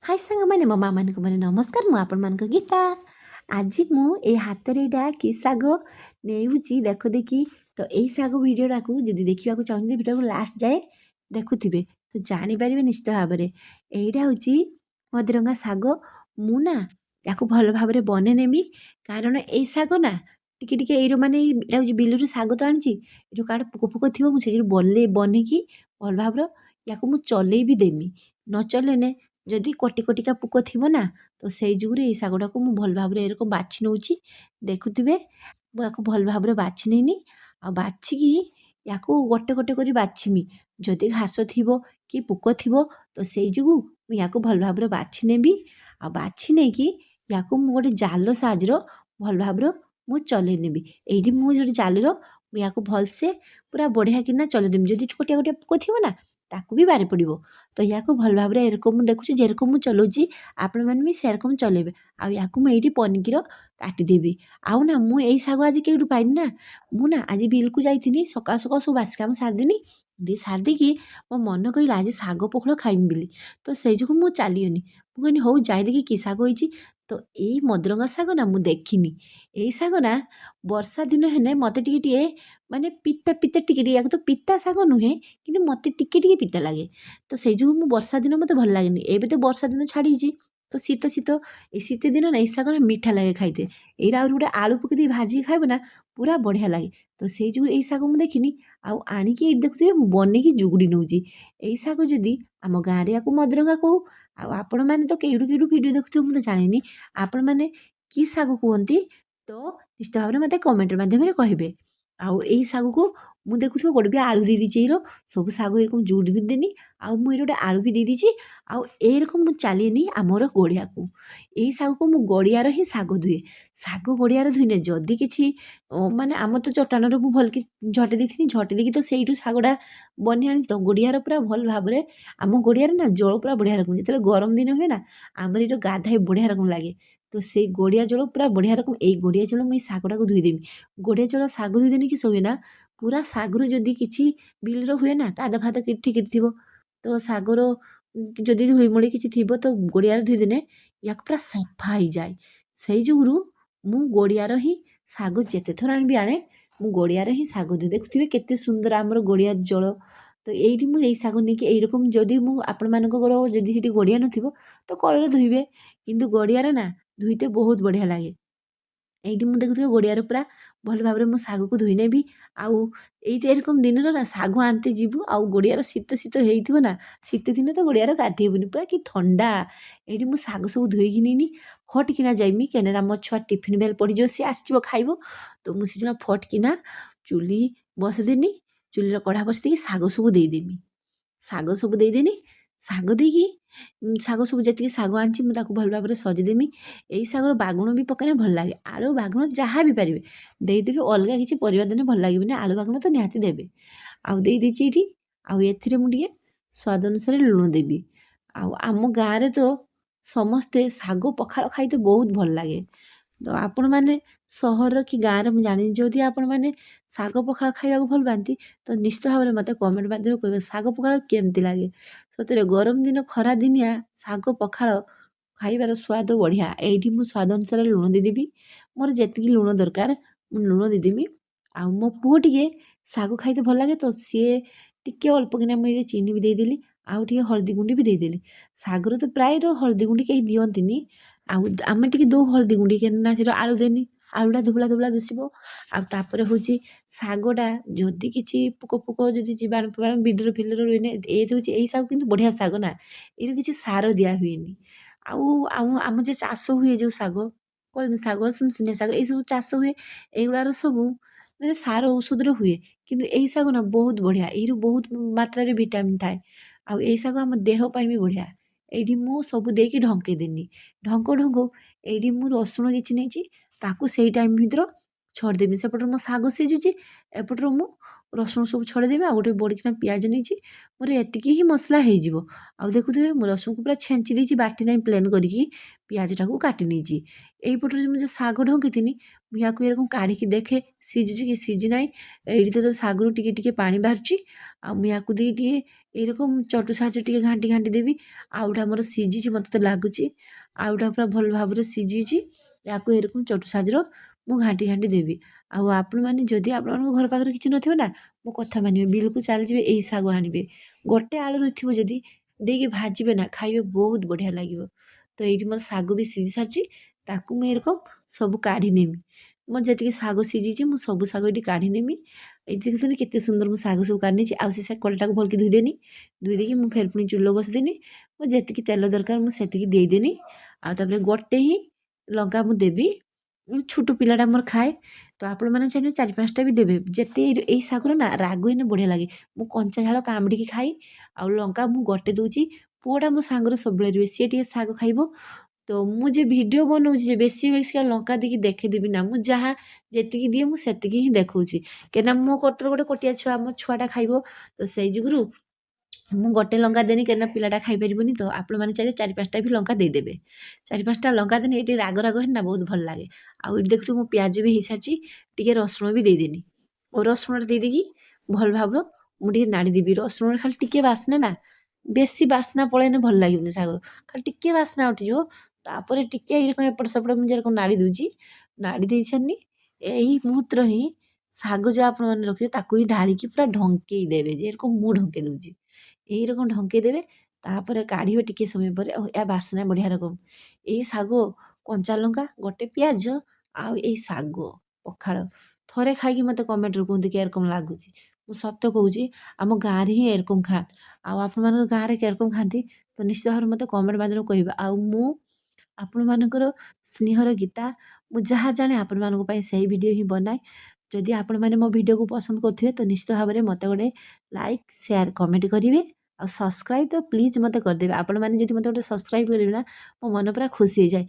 हाय ସାଙ୍ଗମାନେ ମୋ ମା'ମାନଙ୍କୁ ମାନେ ନମସ୍କାର। ମୁଁ ଆପଣମାନଙ୍କ ଗୀତା। ଆଜି ମୁଁ ଏଇ ହାତରେ ଏଇଟା କି ଶାଗ ନେଉଛି ଦେଖ ଦେଖି। ତ ଏଇ ଶାଗ ଭିଡ଼ିଓଟାକୁ ଯଦି ଦେଖିବାକୁ ଚାହୁଁଛନ୍ତି ଭିଡ଼ିଓକୁ ଲାଷ୍ଟ ଯାଏ ଦେଖୁଥିବେ ତ ଜାଣିପାରିବେ ନିଶ୍ଚିତ ଭାବରେ। ଏଇଟା ହେଉଛି ମଦରଙ୍ଗା ଶାଗ। ମୁଁ ନା ୟାକୁ ଭଲ ଭାବରେ ବନେଇ ନେବି, କାରଣ ଏଇ ଶାଗ ନା ଟିକେ ଟିକେ ଏଇର ମାନେ ଏଇଟା ହେଉଛି ବିଲରୁ ଶାଗ ତ ଆଣିଛି, ଏଇଠୁ କାଳେ ପୋକ ଫୋକ ଥିବ ମୁଁ ସେଇଥିରୁ ବନେଇକି ଭଲ ଭାବରେ ୟାକୁ ମୁଁ ଚଲେଇ ବି ଦେମି। ନ ଚଲେଇନେ ଯଦି କୋଟି କୋଟିକା ପୋକ ଥିବ ନା, ତ ସେଇ ଯୁଗୁରୁ ଏଇ ଶାଗଟାକୁ ମୁଁ ଭଲ ଭାବରେ ଏରକମ ବାଛି ନେଉଛି। ଦେଖୁଥିବେ ମୁଁ ୟାକୁ ଭଲ ଭାବରେ ବାଛି ନେଇନି। ଆଉ ବାଛିକି ୟାକୁ ଗୋଟେ ଗୋଟେ କରି ବାଛିମି। ଯଦି ଘାସ ଥିବ କି ପୋକ ଥିବ ତ ସେଇ ଯୋଗୁଁ ମୁଁ ୟାକୁ ଭଲ ଭାବରେ ବାଛି ନେବି। ଆଉ ବାଛି ନେଇକି ୟାକୁ ମୁଁ ଗୋଟେ ଜାଲ ସାହାଯ୍ୟର ଭଲ ଭାବରେ ମୁଁ ଚଲେଇ ନେବି। ଏଇଠି ମୁଁ ଗୋଟେ ଜାଲର ମୁଁ ୟାକୁ ଭଲସେ ପୁରା ବଢ଼ିଆ କିନା ଚଲେଇ ଦେବି। ଯଦି ଗୋଟିଏ ଗୋଟିଏ ପୋକ ଥିବ ନା ତାକୁ ବି ବାହାରି ପଡ଼ିବ। ତ ୟାକୁ ଭଲ ଭାବରେ ଏରକମ ମୁଁ ଦେଖୁଛି ଯେରକମ ମୁଁ ଚଲାଉଛି ଆପଣମାନେ ବି ସେରକମ ଚଲେଇବେ। ଆଉ ୟାକୁ ମୁଁ ଏଇଠି ପନିକିର କାଟିଦେବି। ଆଉ ନା ମୁଁ ଏଇ ଶାଗ ଆଜି କେଉଁଠୁ ପାଇନି ନା, ମୁଁ ନା ଆଜି ବିଲକୁ ଯାଇଥିଲି, ସକାଳୁ ସକାଳୁ ସବୁ ବାସି କାମ ସାରିଦେନି। ସାରିଦେଇକି ମୋ ମନ କହିଲା ଆଜି ଶାଗ ପଖାଳ ଖାଇମି ବୋଲି। ତ ସେଇ ଯୋଗୁଁ ମୁଁ ଚାଲିଗନି। ମୁଁ କହିନି ହଉ ଯାଇ ଦେଖି କି ଶାଗ ହେଇଛି। ତ ଏଇ ମଦରଙ୍ଗା ଶାଗ ନା ମୁଁ ଦେଖିନି। ଏଇ ଶାଗ ନା ବର୍ଷା ଦିନ ହେଲେ ମୋତେ ଟିକେ ଟିକେ ମାନେ ପିତା ପିତା ଟିକେ ଟିକେ, ୟାକୁ ତ ପିତା ଶାଗ ନୁହେଁ କିନ୍ତୁ ମୋତେ ଟିକେ ଟିକେ ପିତା ଲାଗେ। ତ ସେଇ ଯୋଗୁଁ ମୁଁ ବର୍ଷା ଦିନ ମୋତେ ଭଲ ଲାଗେନି। ଏବେ ତ ବର୍ଷା ଦିନ ଛାଡ଼ିଛି, ତ ଶୀତ ଶୀତ ଏଇ ଶୀତ ଦିନ ନା ଏଇ ଶାଗ ନା ମିଠା ଲାଗେ ଖାଇତେ। ଏଇଟା ଆହୁରି ଗୋଟେ ଆଳୁ ପକେଇ ଦେଇ ଭାଜିକି ଖାଇବ ନା ପୁରା ବଢ଼ିଆ ଲାଗେ। ତ ସେଇ ଯୋଗୁଁ ଏଇ ଶାଗ ମୁଁ ଦେଖିନି। ଆଉ ଆଣିକି ଏଇଠି ଦେଖୁଥିବେ ମୁଁ ବନେଇକି ଜୁଗୁଡ଼ି ନେଉଛି। ଏଇ ଶାଗ ଯଦି ଆମ ଗାଁରେ ୟାକୁ ମଦରଙ୍ଗା କହୁ। ଆଉ ଆପଣମାନେ ତ କେଉଁଠୁ କେଉଁଠୁ ଭିଡ଼ିଓ ଦେଖୁଥିବେ ମୁଁ ତ ଜାଣିନି। ଆପଣମାନେ କି ଶାଗ କୁହନ୍ତି ତ ନିଶ୍ଚିତ ଭାବରେ ମୋତେ କମେଣ୍ଟ ମାଧ୍ୟମରେ କହିବେ। ଆଉ ଏଇ ଶାଗକୁ ମୁଁ ଦେଖୁଥିବ ଗୋଟେ ବି ଆଳୁ ଦେଇ ଦେଇଛି। ଏଇର ସବୁ ଶାଗ ଏରକମ ଜୁଡ଼ି ଦେନି। ଆଉ ମୁଁ ଏଇଠି ଗୋଟେ ଆଳୁ ବି ଦେଇ ଦେଇଛି। ଆଉ ଏରକମ ମୁଁ ଚାଲିନି ଆମର ଗଡ଼ିଆକୁ। ଏଇ ଶାଗକୁ ମୁଁ ଗଡ଼ିଆର ହିଁ ଶାଗ ଧୁଏ। ଶାଗ ଗଡ଼ିଆରେ ଧୁଇନେ ଯଦି କିଛି ମାନେ ଆମର ତ ଚଟାଣରୁ ମୁଁ ଭଲକି ଝଟେଇ ଦେଇଥିଲି, ଝଟେଇ ଦେଇକି ତ ସେଇଠୁ ଶାଗଟା ବନି ଆଣିଛି। ତ ଗଡ଼ିଆର ପୁରା ଭଲ ଭାବରେ ଆମ ଗଡ଼ିଆରେ ନା ଜଳ ପୁରା ବଢ଼ିଆ ରକମ, ଯେତେବେଳେ ଗରମ ଦିନ ହୁଏ ନା ଆମର ଏଇଠି ଗାଧାଇ ବଢ଼ିଆ ରକମ ଲାଗେ। ତ ସେଇ ଗଡ଼ିଆ ଜଳ ପୁରା ବଢ଼ିଆ ରକମ, ଏଇ ଗଡ଼ିଆ ଜଳ ମୁଁ ଏଇ ଶାଗଟାକୁ ଧୋଇଦେବି। ଗଡ଼ିଆ ଜଳ ଶାଗ ଧୋଇଦେନି କି ହୁଏ ନା ପୁରା ଶାଗରୁ ଯଦି କିଛି ବିଲର ହୁଏ ନା କାଦ ଫାଦ ଠିକ ଥିବ ତ ଶାଗର ଯଦି ଧୂଳିମୂଳି କିଛି ଥିବ ତ ଗଡ଼ିଆରେ ଧୋଇଦେନେ ୟାକୁ ପୁରା ସଫା ହେଇଯାଏ। ସେଇ ଯୁଗୁରୁ ମୁଁ ଗଡ଼ିଆର ହିଁ ଶାଗ ଯେତେ ଥର ଆଣିବି ଆଣେ, ମୁଁ ଗଡ଼ିଆରେ ହିଁ ଶାଗ ଧୁଏ। ଦେଖୁଥିବେ କେତେ ସୁନ୍ଦର ଆମର ଗଡ଼ିଆ ଜଳ। ତ ଏଇଠି ମୁଁ ଏଇ ଶାଗ ନେଇକି ଏଇରକମ ଯଦି ମୁଁ ଆପଣମାନଙ୍କର ଯଦି ସେଠି ଗଡ଼ିଆ ନଥିବ ତ କଳରେ ଧୋଇବେ, କିନ୍ତୁ ଗଡ଼ିଆରେ ନା ଧୋଇତେ ବହୁତ ବଢ଼ିଆ ଲାଗେ। ଏଇଠି ମୁଁ ଦେଖୁଥିବି ଗଡ଼ିଆରେ ପୁରା ଭଲ ଭାବରେ ମୁଁ ଶାଗକୁ ଧୋଇ ନେବି। ଆଉ ଏଇଠି ଏରକମ ଦିନରେ ନା ଶାଗ ଆଣିତେ ଯିବୁ ଆଉ ଗଡ଼ିଆର ଶୀତ ଶୀତ ହେଇଥିବ ନା, ଶୀତ ଦିନେ ତ ଗଡ଼ିଆରେ ଗାଧେଇବୁନି, ପୁରା କି ଥଣ୍ଡା। ଏଇଠି ମୁଁ ଶାଗ ସବୁ ଧୋଇକି ନେଇନି, ଫଟ୍ କିନା ଯାଇମି କେନେ ଆମ ଛୁଆ ଟିଫିନ୍ ବେଲ୍ ପଡ଼ିଯିବ, ସିଏ ଆସିଯିବ ଖାଇବ। ତ ମୁଁ ସେଦିନ ଫଟ୍ କିନା ଚୁଲି ବସେଇଦେନି, ଚୁଲିର କଢ଼ା ବସେଇ ଦେଇକି ଶାଗ ସବୁ ଦେଇଦେମି। ଶାଗ ସବୁ ଦେଇଦେନି। ଶାଗ ଦେଇକି ଶାଗ ସବୁ ଯେତିକି ଶାଗ ଆଣିଛି ମୁଁ ତାକୁ ଭଲ ଭାବରେ ସଜେଇଦେମି। ଏଇ ଶାଗର ବାଗୁଣ ବି ପକେଇଲେ ଭଲ ଲାଗେ। ଆଳୁ ବାଗୁଣ ଯାହା ବି ପାରିବେ ଦେଇଦେବି, ଅଲଗା କିଛି ପରିବା ଦେଲେ ଭଲ ଲାଗିବନି। ଆଳୁ ବାଗୁଣ ତ ନିହାତି ଦେବେ। ଆଉ ଦେଇ ଦେଇଛି ଏଇଠି। ଆଉ ଏଥିରେ ମୁଁ ଟିକେ ସ୍ୱାଦ ଅନୁସାରେ ଲୁଣ ଦେବି। ଆଉ ଆମ ଗାଁରେ ତ ସମସ୍ତେ ଶାଗ ପଖାଳ ଖାଇତେ ବହୁତ ଭଲ ଲାଗେ। ତ ଆପଣମାନେ ସହରର କି ଗାଁରେ ମୁଁ ଜାଣିନି, ଯଦି ଆପଣମାନେ ଶାଗ ପଖାଳ ଖାଇବାକୁ ଭଲ ପାଆନ୍ତି ତ ନିଶ୍ଚିତ ଭାବରେ ମୋତେ କମେଣ୍ଟ ମାଧ୍ୟମରେ କହିବେ ଶାଗ ପଖାଳ କେମିତି ଲାଗେ। ସତରେ ଗରମ ଦିନ ଖରା ଦିନିଆ ଶାଗ ପଖାଳ ଖାଇବାର ସ୍ୱାଦ ବଢ଼ିଆ। ଏଇଠି ମୁଁ ସ୍ୱାଦ ଅନୁସାରେ ଲୁଣ ଦେଇଦେବି। ମୋର ଯେତିକି ଲୁଣ ଦରକାର ମୁଁ ଲୁଣ ଦେଇଦେବି। ଆଉ ମୋ ପୁଅ ଟିକେ ଶାଗ ଖାଇତେ ଭଲ ଲାଗେ, ତ ସିଏ ଟିକେ ଅଳ୍ପ କିନା ମୁଁ ଏଇଠି ଚିନି ବି ଦେଇଦେଲି। ଆଉ ଟିକେ ହଳଦୀ ଗୁଣ୍ଡି ବି ଦେଇଦେଲି। ଶାଗରେ ତ ପ୍ରାୟର ହଳଦୀ ଗୁଣ୍ଡି କେହି ଦିଅନ୍ତିନି। ଆଉ ଆମେ ଟିକେ ଦଉ ହଳଦୀ ଗୁଣ୍ଡି, କାହିଁକିନା ସେଇଟା ଆଳୁ ଦେନି, ଆଳୁଟା ଧୁବଲା ଧୁବଲା ଦିଶିବ। ଆଉ ତାପରେ ହେଉଛି ଶାଗଟା ଯଦି କିଛି ପୋକ ଫୋକ ଯଦି ଜୀବାଣୁ ଫିବାଣୁ ବିଲରେ ଫିଲରେ ରୁହେନି, ଏଇଠି ହେଉଛି ଏଇ ଶାଗ କିନ୍ତୁ ବଢ଼ିଆ ଶାଗ ନା, ଏଇରେ କିଛି ସାର ଦିଆ ହୁଏନି। ଆଉ ଆଉ ଆମ ଯେ ଚାଷ ହୁଏ ଯେଉଁ ଶାଗ, କଳମି ଶାଗ, ସୁନସୁନିଆ ଶାଗ ଏଇସବୁ ଚାଷ ହୁଏ, ଏଇଗୁଡ଼ାର ସବୁ ମାନେ ସାର ଔଷଧରେ ହୁଏ। କିନ୍ତୁ ଏଇ ଶାଗ ନା ବହୁତ ବଢ଼ିଆ, ଏଇରୁ ବହୁତ ମାତ୍ରାରେ ଭିଟାମିନ୍ ଥାଏ। ଆଉ ଏଇ ଶାଗ ଆମ ଦେହ ପାଇଁ ବି ବଢ଼ିଆ। ଏଇଠି ମୁଁ ସବୁ ଦେଇକି ଢଙ୍କେଇ ଦେନି। ଢଙ୍କଉ ଢଙ୍କଉ ଏଇଠି ମୁଁ ରସୁଣ କିଛି ନେଇଛି, ତାକୁ ସେଇ ଟାଇମ୍ ଭିତରେ ଛଡ଼େଇଦେବି। ସେପଟରେ ମୋ ଶାଗ ସିଝୁଛି, ଏପଟରେ ମୁଁ ରସୁଣ ସବୁ ଛଡ଼େଇଦେବି। ଆଉ ଗୋଟେ ବଡ଼ିକିନା ପିଆଜ ନେଇଛି। ମୋର ଏତିକି ହିଁ ମସଲା ହେଇଯିବ। ଆଉ ଦେଖୁଥିବେ ମୁଁ ରସୁଣକୁ ପୁରା ଛେଞ୍ଚି ଦେଇଛି, ବାଟି ନାହିଁ, ପ୍ଲେନ୍ କରିକି ପିଆଜଟାକୁ କାଟି ନେଇଛି। ଏଇପଟରେ ମୁଁ ଯେଉଁ ଶାଗ ଢଙ୍କିଥିଲି ମୁଁ ୟାକୁ ଏରକମ କାଢ଼ିକି ଦେଖେ ସିଝିଛି କି ସିଝି ନାହିଁ। ଏଇଠି ତ ଶାଗରୁ ଟିକେ ଟିକେ ପାଣି ବାହାରୁଛି। ଆଉ ମୁଁ ୟାକୁ ଦେଇ ଟିକେ ଏରକମ ଚଟୁ ସାହାଯ୍ୟରେ ଟିକେ ଘାଣ୍ଟି ଘାଣ୍ଟି ଦେବି। ଆଉଟା ଆମର ସିଝିଛି ମୋତେ ତ ଲାଗୁଛି। ଆଉଟା ପୁରା ଭଲ ଭାବରେ ସିଝିଛି। ୟାକୁ ଏରକମ ଚଟୁ ସାହାଯ୍ୟରେ ମୁଁ ଘାଣ୍ଟି ଘାଣ୍ଟି ଦେବି। ଆଉ ଆପଣମାନେ ଯଦି ଆପଣଙ୍କ ଘର ପାଖରେ କିଛି ନଥିବ ନା, ମୋ କଥା ମାନିବେ, ବିଲକୁ ଚାଲିଯିବେ, ଏଇ ଶାଗ ଆଣିବେ। ଗୋଟେ ଆଳୁ ରହିଥିବ ଯଦି ଦେଇକି ଭାଜିବେ ନା, ଖାଇବେ, ବହୁତ ବଢ଼ିଆ ଲାଗିବ। ତ ଏଇଠି ମୋର ଶାଗ ବି ସିଝି ସାରିଛି। ତାକୁ ମୁଁ ଏରକମ ସବୁ କାଢ଼ି ନେମି। ମୋର ଯେତିକି ଶାଗ ସିଝିଛି ମୁଁ ସବୁ ଶାଗ ଏଠି କାଢ଼ି ନେମି। ଏଇଠି ଦେଖୁଛନ୍ତି କେତେ ସୁନ୍ଦର ମୁଁ ଶାଗ ସବୁ କାଢ଼ି ନେଇଛି। ଆଉ ସେ କଡ଼ାଟାକୁ ଭଲକି ଧୋଇଦେନି। ଧୋଇ ଦେଇକି ମୁଁ ଫେର ପୁଣି ଚୁଲ ବସିଦେନି। ମୁଁ ଯେତିକି ତେଲ ଦରକାର ମୁଁ ସେତିକି ଦେଇଦେନି। ଆଉ ତାପରେ ଗୋଟେ ହିଁ ଲଙ୍କା ମୁଁ ଦେବି। ଛୋଟ ପିଲାଟା ମୋର ଖାଏ। ତ ଆପଣମାନେ ଚାହିଁଲେ 4-5ଟା ବି ଦେବେ। ଯେତେ ଏଇ ଶାଗରେ ନା ରାଗ ହେଲେ ବଢ଼ିଆ ଲାଗେ। ମୁଁ କଞ୍ଚା ଝାଳ କାମୁଡ଼ିକି ଖାଇ। ଆଉ ଲଙ୍କା ମୁଁ ଗୋଟେ ଦେଉଛି। ପୁଅଟା ମୋ ସାଙ୍ଗରେ ସବୁବେଳେ ରୁହେ, ସିଏ ଟିକେ ଶାଗ ଖାଇବ। ତ ମୁଁ ଯେ ଭିଡ଼ିଓ ବନଉଛି ଯେ ବେଶୀ ବେଶୀକା ଲଙ୍କା ଦେଇକି ଦେଖେଇଦେବି ନା, ମୁଁ ଯାହା ଯେତିକି ଦିଏ ମୁଁ ସେତିକି ହିଁ ଦେଖଉଛି। କାହିଁକିନା ମୋ କଟର ଗୋଟେ କୋଟିଆ ଛୁଆ, ମୋ ଛୁଆଟା ଖାଇବ। ତ ସେଇ ଯୋଗୁରୁ ମୁଁ ଗୋଟେ ଲଙ୍କା ଦେନି, କାହିଁକିନା ପିଲାଟା ଖାଇପାରିବନି। ତ ଆପଣମାନେ ଚାହିଁଲେ 4-5ଟା ବି ଲଙ୍କା ଦେଇଦେବେ। 4-5ଟା ଲଙ୍କା ଦେନି, ଏଇଠି ରାଗ ରାଗ ହେଲେ ନା ବହୁତ ଭଲ ଲାଗେ। ଆଉ ଏଇଠି ଦେଖୁଛୁ ମୋ ପିଆଜ ବି ହେଇସାରିଛି। ଟିକେ ରସୁଣ ବି ଦେଇଦେନି। ଓ ରସୁଣଟା ଦେଇଦେଇକି ଭଲ ଭାବରେ ମୁଁ ଟିକେ ନାଡ଼ିଦେବି। ରସୁଣରେ ଖାଲି ଟିକେ ବାସ୍ନା ନା, ବେଶୀ ବାସ୍ନା ପଳେଇଲେ ଭଲ ଲାଗିବନି ଶାଗର। ଖାଲି ଟିକେ ବାସ୍ନା ଉଠିଯିବ। ତାପରେ ଟିକେ ଏରକମ ଏପଟ ସେପଟ ମୁଁ ଯେରକମ ନାଡ଼ି ଦେଉଛି, ନାଡ଼ି ଦେଇ ସାରିନି। ଏଇ ମୁହୂର୍ତ୍ତରେ ହିଁ ଶାଗ ଯେଉଁ ଆପଣମାନେ ରଖିବେ ତାକୁ ହିଁ ଢାଳିକି ପୁରା ଢଙ୍କେଇ ଦେବେ, ଯେରକମ ମୁଁ ଢଙ୍କେଇ ଦେଉଛି। এইরকম ঢଙ୍କେଇ ଦେବେ। ତାପରେ କାଢ଼ିବେ ଟିକେ ସମୟ ପରେ। ଆଉ ୟା ବାସ୍ନା ବଢ଼ିଆ ରକମ। ଏଇ ଶାଗ, କଞ୍ଚା ଲଙ୍କା, ଗୋଟେ ପିଆଜ, ଆଉ ଏଇ ଶାଗ ପଖାଳ ଥରେ ଖାଇକି ମୋତେ କମେଣ୍ଟରେ କୁହନ୍ତୁ କି ଏରକମ ଲାଗୁଛି। ମୁଁ ସତ କହୁଛି, ଆମ ଗାଁରେ ହିଁ ଏରକମ ଖାଆନ୍ତି। ଆଉ ଆପଣମାନଙ୍କ ଗାଁରେ କେରକମ ଖାଆନ୍ତି ତ ନିଶ୍ଚିତ ଭାବରେ ମୋତେ କମେଣ୍ଟ ମାଧ୍ୟମରେ କହିବେ। ଆଉ ମୁଁ ଆପଣମାନଙ୍କର ସ୍ନେହର ଗୀତା, ମୁଁ ଯାହା ଜାଣେ ଆପଣମାନଙ୍କ ପାଇଁ ସେଇ ଭିଡ଼ିଓ ହିଁ ବନାଏ। ଯଦି ଆପଣମାନେ ମୋ ଭିଡ଼ିଓକୁ ପସନ୍ଦ କରୁଥିବେ ତ ନିଶ୍ଚିତ ଭାବରେ ମୋତେ ଗୋଟେ ଲାଇକ୍, ସେୟାର, କମେଣ୍ଟ କରିବେ। ଆଉ ସବସ୍କ୍ରାଇବ୍ ତ ପ୍ଲିଜ୍ ମୋତେ କରିଦେବେ। ଆପଣମାନେ ଯଦି ମୋତେ ଗୋଟେ ସବସ୍କ୍ରାଇବ୍ କରିବେ ନା, ମୋ ମନ ପୁରା ଖୁସି ହେଇଯାଏ।